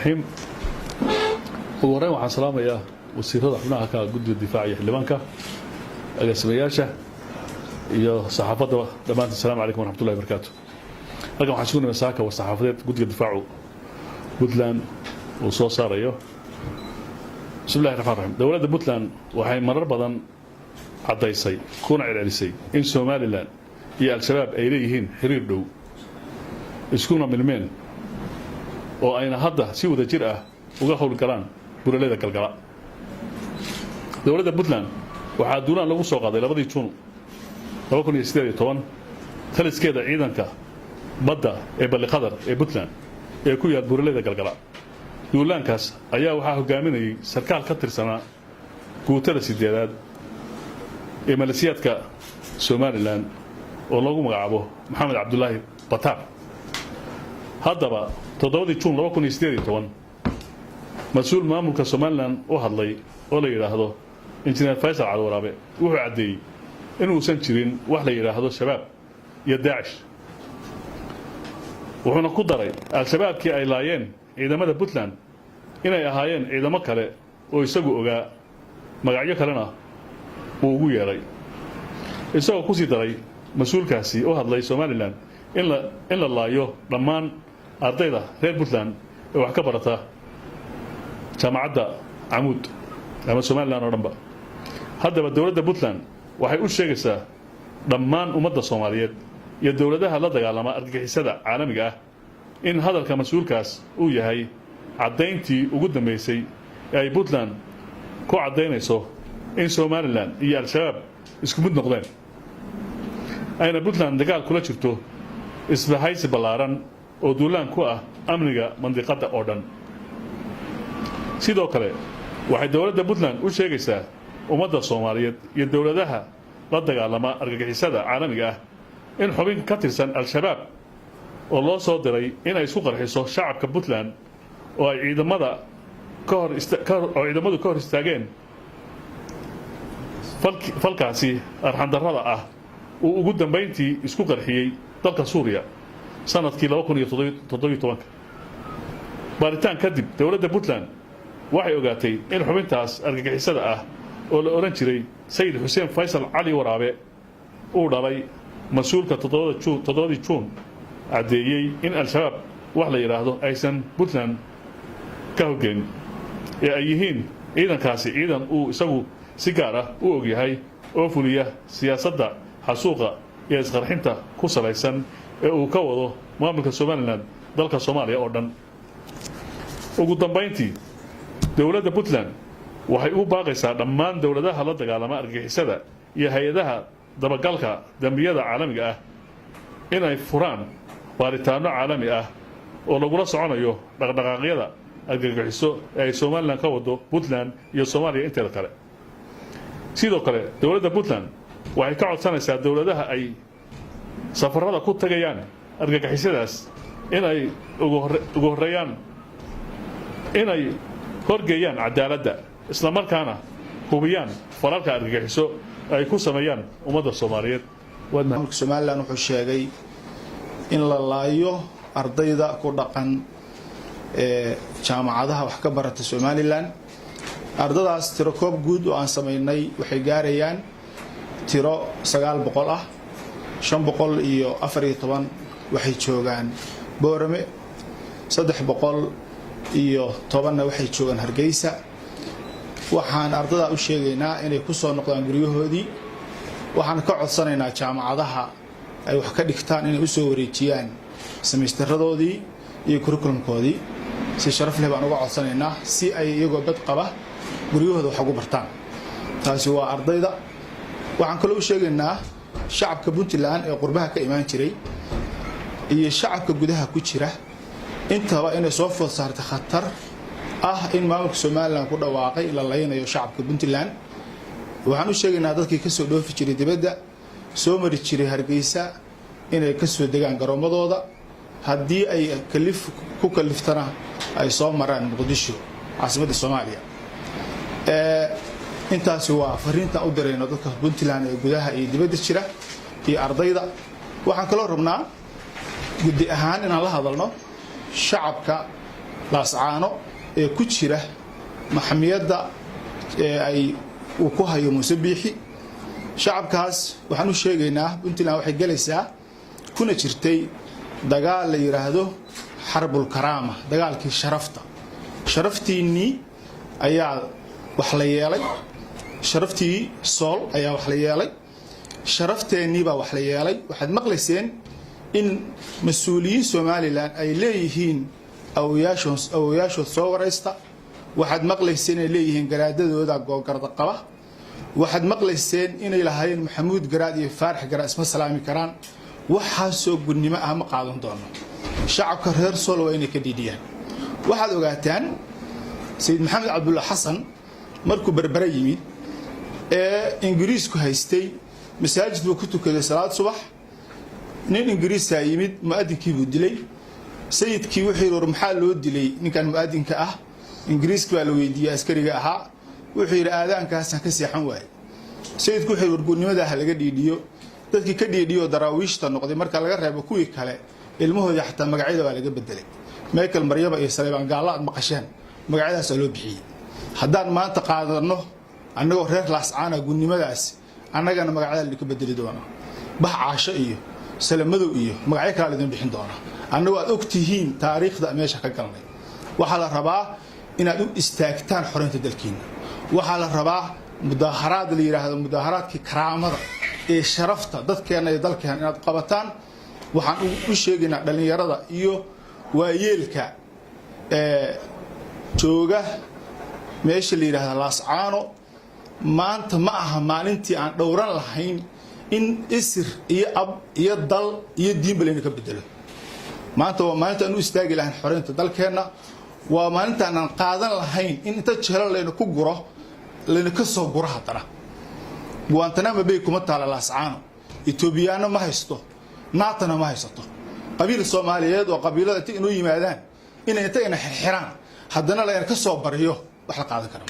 الرحيم وورين waxaan salaamayaa wasiirada xubnaha ka guddiga difaaca iyo xildhibaanka agaasimayaasha iyo saxaafadda dhamaantiin assalaamu calaykum waraxmatullahi wabarakaatuh halkan waxaan sugnay saaka waa saxaafadeed guddiga difaacu Puntland oo soo saarayo bismillaahir rahmaanir rahiim dawladda Puntland waxay marar badan cadaysay kuna celcelisay in Somaliland iyo al-shabaab ay leeyihiin xiriir dhow iskuna milmeen oo ayna hadda si wada jir ah uga hawl galaan buralada galgala dawladda Puntland waxa duulaan lagu soo qaaday 2 Juun 2018 taliskeeda ciidanka badda ee Balqadar ee Puntland ee ku yaal buralada galgala duulaankaas ayaa waxa hogaaminayay sarkaal ka tirsanaa guutada sideedaad ee maleeshiyaadka Somaliland oo lagu magacaabo Maxamed Cabdullaahi Batar haddaba 7 Juun 2018 مسؤول maamulka Somaliland oo hadlay oo la yiraahdo injineer Faysal Cali Waraabe wuxuu cadeeyay inuu san jirin wax la yiraahdo shabaab iyo Daesh wuxuuna ku daray al-shabaabkii ay laayeen ciidamada Puntland inay ahaayeen ciidamo kale oo isagu ogaa magacyo kalena uu ugu yeeray isagoo ku sii daray mas'uulkaasi oo hadlay Somaliland in la laayo dhammaan ardayda reer Puntland ee wax ka barata jaamacadda Amuud ama Somaliland oo dhanba haddaba dawladda Puntland waxay u sheegaysaa dhammaan ummadda Soomaaliyeed iyo dawladaha la dagaalama argagixisada caalamiga ah in hadalka mas'uulkaas uu yahay cadeyntii ugu dambeysay ee ay Puntland ku cadeynayso in Somaliland iyo al-shabaab isku mid noqdeen ayna Puntland dagaal kula jirto isbahaysi ballaaran oo duulaan ku ah amniga mandiqada oo dhan sidoo kale waxay dawladda Puntland u sheegaysaa ummadda Soomaaliyeed iyo dawladaha la dagaalama argagixisada caalamiga ah in xubin ka tirsan al-shabaab oo loo soo diray in ay isku qarxiso shacabka Puntland oo ay ciidamadu ka hor istaageen falkaasi arxan darrada ah uu ugu dambeyntii isku qarxiyay dalka Suuriya sanadkii 2017 baaritaan kadib dawladda Puntland waxay ogaatay in xubintaas argagixisada ah oo la oran jiray Sayid Xuseen Faysal Cali Waraabe uu dhalay mas'uulka 7 Juun cadeeyay in al-shabaab wax la yiraahdo aysan Puntland ka hogeen ee ay yihiin ciidankaasi ciidan uu isagu si gaar ah u og yahay oo fuliya siyaasadda xasuuqa iyo isqarxinta ku salaysan ee uu ka wado maamulka Somaliland dalka Soomaaliya oo dhan ugu dambeyntii dawladda Puntland waxay u baaqaysaa dhammaan dawladaha la dagaalama argagixisada iyo hay'adaha dabagalka dambiyada caalamiga ah in ay furaan baaritaano caalami ah oo lagula soconayo dhaqdhaqaaqyada argagixiso ee ay Somaliland ka wado Puntland iyo Soomaaliya inteeda kale sidoo kale dawladda Puntland waxay ka codsanaysaa dawladaha ay safarada ku tagayaan argagixisadaas in ay ugu horeeyaan in ay horgeeyaan cadaaladda isla markaana hubiyaan falalka argagixiso ay ku sameeyaan ummadda Soomaaliyeed maamulka Somaliland wuxuu sheegay in la laayo ardayda ku dhaqan jaamacadaha wax ka barata Somaliland ardadaas tiro koob guud oo aan sameynay waxay gaarayaan tiro 900 ah 514 waxay joogaan Boorame 310 waxay joogaan Hargeysa waxaan ardada u sheegaynaa inay ku soo noqdaan guryahoodii waxaan ka codsanaynaa jaamacadaha ay wax ka dhigtaan inay u soo wareejiyaan semesteradoodii iyo curriculumkoodii si sharaf leh baan uga codsanaynaa si ay iyagoo bad qaba guryahooda wax ugu bartaan taasi waa ardayda waxaan kale u sheegaynaa shacabka Puntland ee qurbaha ka imaan jiray iyo shacabka gudaha ku jira intaba inay soo food saartay khatar ah in maamulka Somaliland ku dhawaaqay la laynayo shacabka Puntland waxaan u sheegaynaa dadkii ka soo dhoofi jiray dibadda soo mari jiray Hargeysa inay ka soo degaan garoomadooda haddii ay ku kaliftana ay soo maraan Muqdisho caasimadda Soomaaliya intaasi waa fariinta u dirayno dadka Puntland ee gudaha iyo dibadda jira iyo ardayda waxaan kala rabnaa guddi ahaan inaan la hadalno shacabka laascaano ee ku jira maxamiyadda ay uu ku hayo Muuse Biixi shacabkaas waxaan u sheegaynaa Puntland waxay galaysaa kuna jirtay dagaal la yiraahdo xarbul karaama dagaalkii sharaftiinii ayaa wax la yeelay sharaftii sool ayaa wax la yeelay sharafteennii baa wax la yeelay waxaad maqlayseen in mas'uuliyiin Somaliland ay leeyihiin awooyaashood soo waraysta waxaad maqlayseen inay leeyihiin garaadadooda googarda qaba waxaad maqlayseen inay lahaayeen Maxamuud Garaad iyo Faarax Garaad isma salaami karaan waxaa soo gudnimo ah ma qaadan doono shacabka reer Sool waa inay ka dhiidiyaan waxaad ogaataan Sayid Maxamed Cabdulla Xasan markuu Berbera yimid ee Ingiriisku haystay masaajid buu ku tukaday salaad subax nin Ingiriis ah yimid muadinkii buu dilay sayidkii wuxuu yiri maxaa loo dilay ninkan muadinka ah Ingiriiska baa la weydiiyay askariga ahaa wuxuu yiri aadaankaas ka seexan waay sayidku wuxuu yiri gudnimada laga dhiidiyo dadkii ka dhiidiyo daraawiishta noqday marka laga reebo kuwii kale ilmahooda xataa magacyada waa laga bedelay Michael Maryaba iyo Saleeban Gaalaad maqasheen magacyadaas loo bixiyay haddaan maanta qaadano annagoo reer Laascaana gudnimadaas annagana magacyada la ka bedeli doona bax caasho iyo salamadow iyo magacyo kale la bixin doona annagoo aad ogtihiin taariikhda meesha ka galnay waxa la rabaa inaad u istaagtaan xoreynta dalkiina waxa la rabaa mudaharaad la yiraahdo mudaharaadkii karaamada ee sharafta dadkeena iyo dalkeena inaad qabataan waxaan u sheegaynaa dhalinyarada iyo waayeelka jooga meesha la yiraahdo Laascaano maanta ma aha maalintii aan dhowran lahayn in isir iyo ab iyo dal iyo diinba leena ka bedelo maanta waa maalinta aan u istaagi lahayn xoreynta dalkeena waa maalinta aan qaadan lahayn in inta jehel leena ku guro leena ka soo guro hadana Guantanamo Bay kuma taala Laascaano Ethiopiana ma haysto naatana ma haysto qabiil Soomaaliyeed oo qabiilada inuu yimaadaan inay inta xirxiraan hadana leena ka soo bariyo wax la qaadan karo